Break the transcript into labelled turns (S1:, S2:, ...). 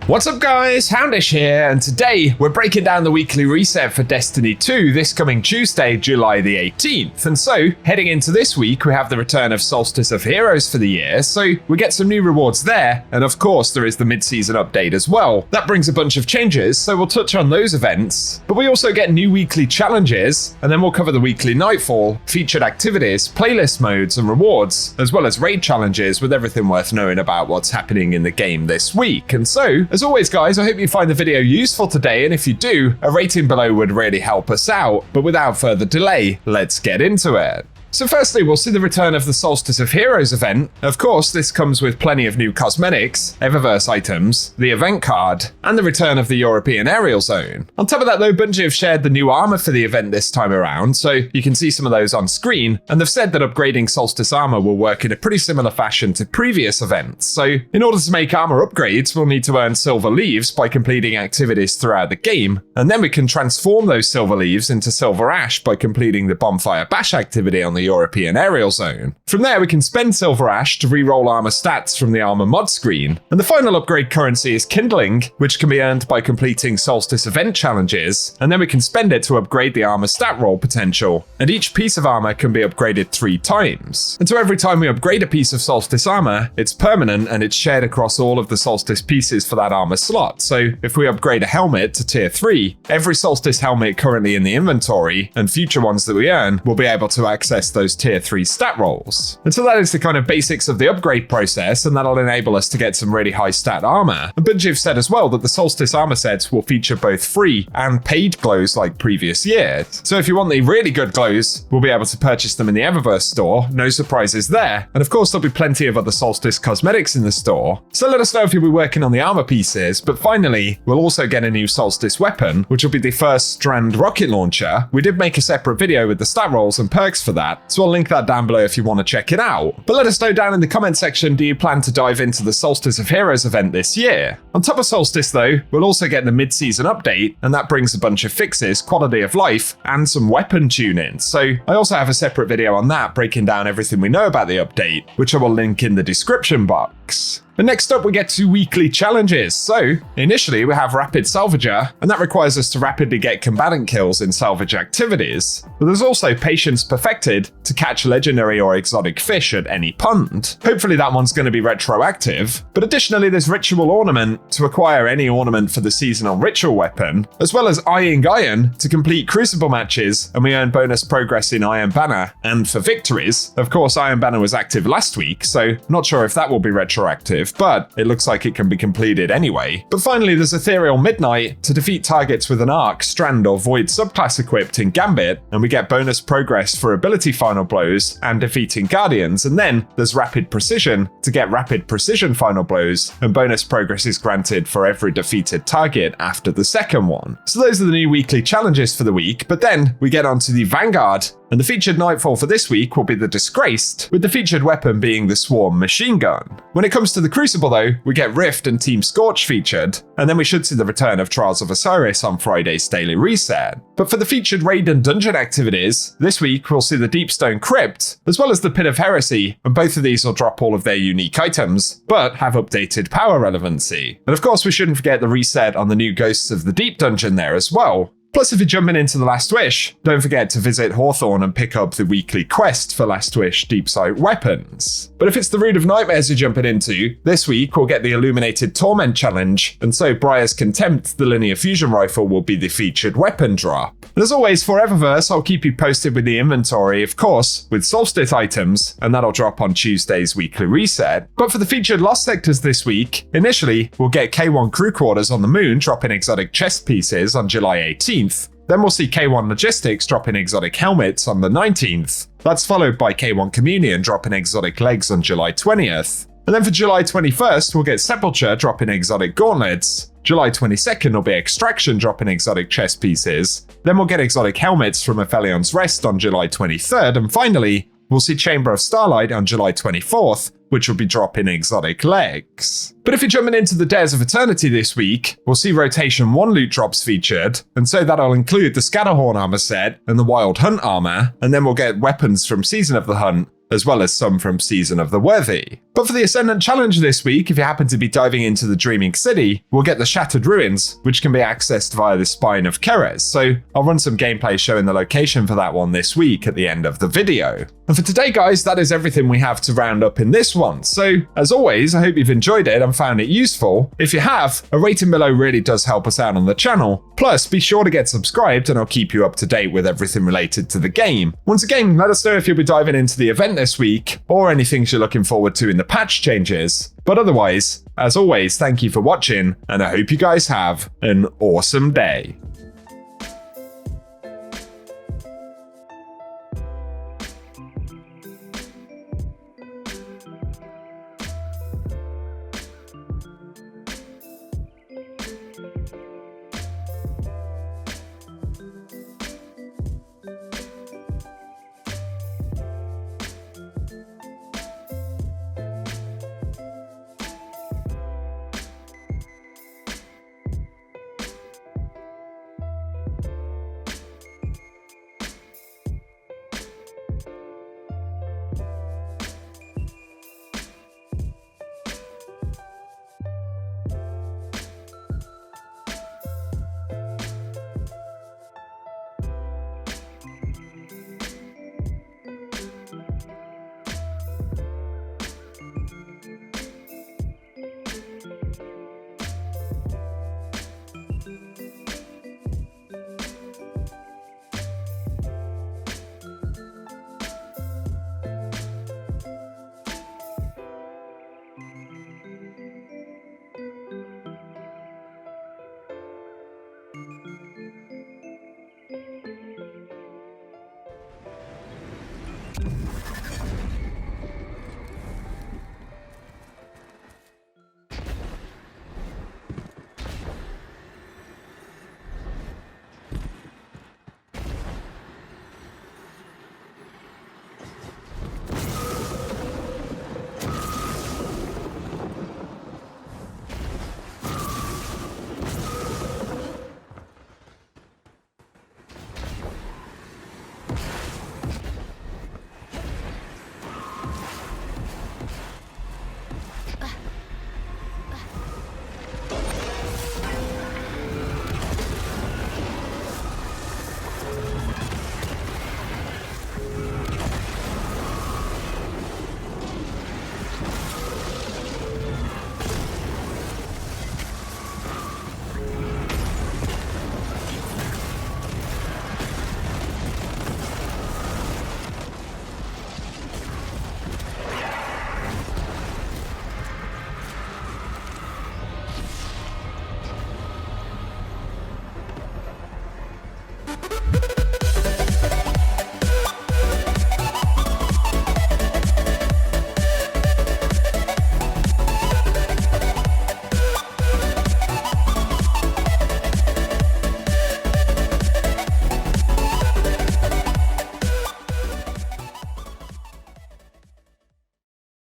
S1: What's up guys, Houndish here, and today we're breaking down the weekly reset for Destiny 2 this coming Tuesday, July the 18th. And so, heading into this week, we have the return of Solstice of Heroes for the year, so we get some new rewards there, and of course there is the mid-season update as well. That brings a bunch of changes, so we'll touch on those events, but we also get new weekly challenges, and then we'll cover the weekly Nightfall, featured activities, playlist modes and rewards, as well as raid challenges with everything worth knowing about what's happening in the game this week. And so, as always guys, I hope you find the video useful today, and if you do, a rating below would really help us out. But without further delay, let's get into it. So firstly, we'll see the return of the Solstice of Heroes event. Of course, this comes with plenty of new cosmetics, Eververse items, the event card, and the return of the European aerial zone. On top of that though, Bungie have shared the new armor for the event this time around, so you can see some of those on screen, and they've said that upgrading Solstice armor will work in a pretty similar fashion to previous events. So in order to make armor upgrades, we'll need to earn silver leaves by completing activities throughout the game, and then we can transform those silver leaves into silver ash by completing the bonfire bash activity on the European aerial zone. From there, we can spend silver ash to re-roll armor stats from the armor mod screen. And the final upgrade currency is kindling, which can be earned by completing Solstice event challenges, and then we can spend it to upgrade the armor stat roll potential. And each piece of armor can be upgraded 3 times. And so every time we upgrade a piece of Solstice armor, it's permanent and it's shared across all of the Solstice pieces for that armor slot. So if we upgrade a helmet to tier 3, every Solstice helmet currently in the inventory and future ones that we earn will be able to access those tier 3 stat rolls. And so that is the kind of basics of the upgrade process, and that'll enable us to get some really high stat armor. And Bungie have said as well that the Solstice armor sets will feature both free and paid glows like previous years. So if you want the really good glows, we'll be able to purchase them in the Eververse store, no surprises there. And of course there'll be plenty of other Solstice cosmetics in the store. So let us know if you'll be working on the armor pieces, but finally, we'll also get a new Solstice weapon, which will be the first Strand rocket launcher. We did make a separate video with the stat rolls and perks for that, so I'll link that down below if you want to check it out. But let us know down in the comment section, do you plan to dive into the Solstice of Heroes event this year? On top of Solstice though, we'll also get the mid-season update, and that brings a bunch of fixes, quality of life, and some weapon tuning. So I also have a separate video on that, breaking down everything we know about the update, which I will link in the description box. And next up we get to weekly challenges. So initially we have Rapid Salvager, and that requires us to rapidly get combatant kills in salvage activities. But there's also Patience Perfected to catch legendary or exotic fish at any pond. Hopefully that one's going to be retroactive. But additionally there's Ritual Ornament to acquire any ornament for the seasonal ritual weapon, as well as Eyeing Iron to complete Crucible matches, and we earn bonus progress in Iron Banner and for victories. Of course Iron Banner was active last week, so not sure if that will be retroactive, but it looks like it can be completed anyway. But finally there's Ethereal Midnight to defeat targets with an Arc, Strand or Void subclass equipped in Gambit, and we get bonus progress for ability final blows and defeating Guardians. And then there's Rapid Precision to get rapid precision final blows, and bonus progress is granted for every defeated target after the second one. So those are the new weekly challenges for the week, but then we get onto the Vanguard. And the featured Nightfall for this week will be the Disgraced, with the featured weapon being the Swarm machine gun. When it comes to the Crucible though, we get Rift and Team Scorch featured, and then we should see the return of Trials of Osiris on Friday's daily reset. But for the featured raid and dungeon activities, this week we'll see the Deepstone Crypt, as well as the Pit of Heresy, and both of these will drop all of their unique items, but have updated power relevancy. And of course we shouldn't forget the reset on the new Ghosts of the Deep dungeon there as well. Plus, if you're jumping into the Last Wish, don't forget to visit Hawthorne and pick up the weekly quest for Last Wish Deep Sight weapons. But if it's the Root of Nightmares you're jumping into, this week we'll get the Illuminated Torment challenge, and so Briar's Contempt, the linear fusion rifle, will be the featured weapon drop. And as always, for Eververse, I'll keep you posted with the inventory, of course, with Solstice items, and that'll drop on Tuesday's weekly reset. But for the featured Lost Sectors this week, initially, we'll get K1 Crew Quarters on the Moon dropping exotic chest pieces on July 18th. Then we'll see K1 Logistics dropping exotic helmets on the 19th. That's followed by K1 Communion dropping exotic legs on July 20th. And then for July 21st, we'll get Sepulture dropping exotic gauntlets. July 22nd will be Extraction dropping exotic chest pieces. Then we'll get exotic helmets from Aphelion's Rest on July 23rd. And finally, we'll see Chamber of Starlight on July 24th, which will be dropping exotic legs. But if you're jumping into the Dares of Eternity this week, we'll see Rotation 1 loot drops featured, and so that'll include the Scatterhorn armor set and the Wild Hunt armor, and then we'll get weapons from Season of the Hunt, as well as some from Season of the Worthy. But for the Ascendant Challenge this week, if you happen to be diving into the Dreaming City, we'll get the Shattered Ruins, which can be accessed via the Spine of Keres, so I'll run some gameplay showing the location for that one this week at the end of the video. And for today, guys, that is everything we have to round up in this one. So, as always, I hope you've enjoyed it and found it useful. If you have, a rating below really does help us out on the channel. Plus, be sure to get subscribed and I'll keep you up to date with everything related to the game. Once again, let us know if you'll be diving into the event this week, or any things you're looking forward to in the patch changes. But otherwise, as always, thank you for watching, and I hope you guys have an awesome day.